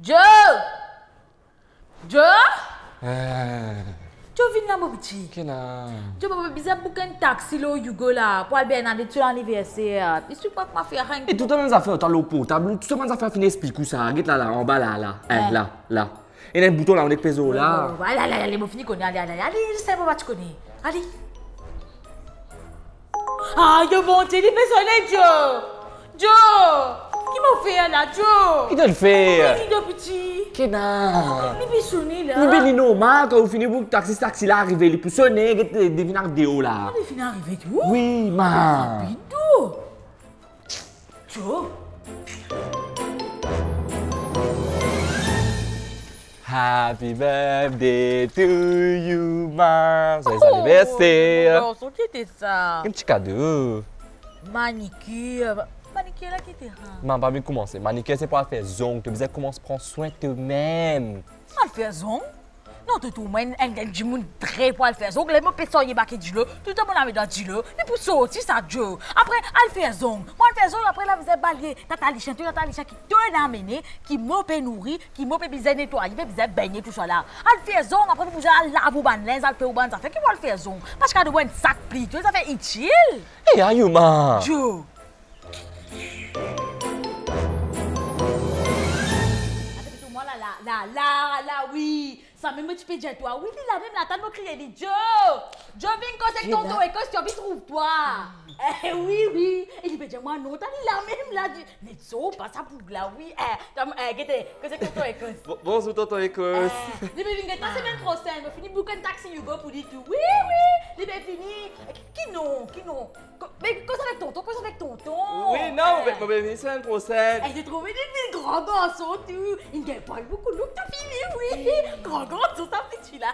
Joe! Joe? Ah, Joe vin là mon petit. kena. Joe papa bisa booker un taxi là au Yugo là pour aller bien aller sur l'anniversaire. Il suffit pas que ma fille rien. Et tout le monde a fait l'eau potable, tout le monde a fait finir expliquer ça. Regarde là, en bas là. Là. Et il y a un bouton là, on est pesé là. Allez, mon fini connaît. Allez, c'est bon, tu connais. Allez. Ah, yo bon, tu dis personne Joe. Joe! Qui m'a fait là, Joe? Qui te le fait? Qui de petit? Kena. Il peut sonner là. Ni ben normal quand vous finissez pour taxi là arriver, il peut sonner, il devine en vidéo là. On est fini arrivé tout? Oui, ma. Bidou. Joe? Happy birthday to you, ma. Joyeux anniversaire. Oh, qui était ça? Un petit cadeau. Manicure. Manicure là qui était rare. Maman, pas bien commencer. Manicure, c'est pour faire zong. Tu veux commencer à prendre soin de toi-même. Al faire zong? Non, tout moi un du monde très pour al faire zong. Les mots personne y baquer du le. Tout le monde a mis dans du le. Et pour sortir ça Joe. Après al faire zong. Moi al faire zong après là vous êtes balier. Tata Lisha qui te amené, qui m'a peut nourrir, qui m'a peut bien nettoyer, bien baigner tout ça là. Al faire zong après vous allez laver vos ban linge, al faire vos ban ça fait qui va al faire zong. Parce qu'il y a de sac pli, tu ça fait utile. Eh, aïe, ma. Joe. Là, oui. Ça même tu peux dire toi. Oui, il a même la table crier dit Joe. Joe, viens cause tonton et cause tu as trouve-toi. Eh oui. Et il peut dire moi non, t'as dit la même là dit. Netso, pas ça pour là, oui. Qu'est-ce que tonton et cause. Bonjour, tonton Écosse. Il peut venir la semaine prochaine, il finit booker un taxi Hugo pour dire tout. Oui. Il peut finir. Qui non? Mais cause avec tonton. Oui, non, mais venir semaine prochaine. Elle s'est trouvée des grands garçons, tout. Il ne gagne pas beaucoup, nous, t'as fini, oui. Grand garçon, ça fait tu là.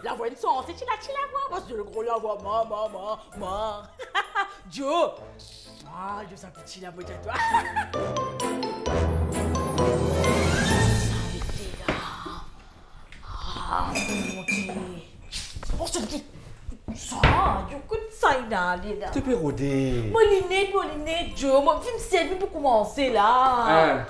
La voix une sens, c'est tu la vois. Moi, c'est le gros la voix, maman. Joe. Ah, je sais que tu la vois, toi. Ah, mon Dieu. Oh, je te dis. Ça, tu écoutes ça, là. Tu peux rôder. Mon lunette, Joe. Mon film servi pour commencer, là. Hein?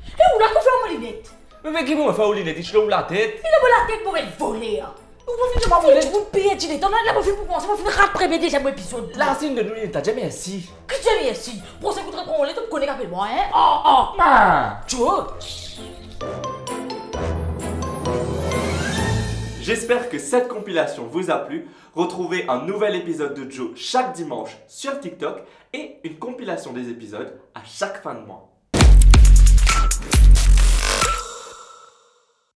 Et où l'a fait mon lunette? Mais qui m'a fait au lunette? Il a la tête. Il a pas la tête pour être volé. Vous ne pas voler. Vous payez, tu l'es. Là, mon film pour commencer. Mon film rate prévu déjà mon épisode. La racine de lunette, t'as jamais assis. Qu'est-ce que tu as ici? Pour ça, écoute, on tu me connais qu'appelle moi, hein? Oh. Ma. Joe. J'espère que cette compilation vous a plu. Retrouvez un nouvel épisode de Joe chaque dimanche sur TikTok et une compilation des épisodes à chaque fin de mois.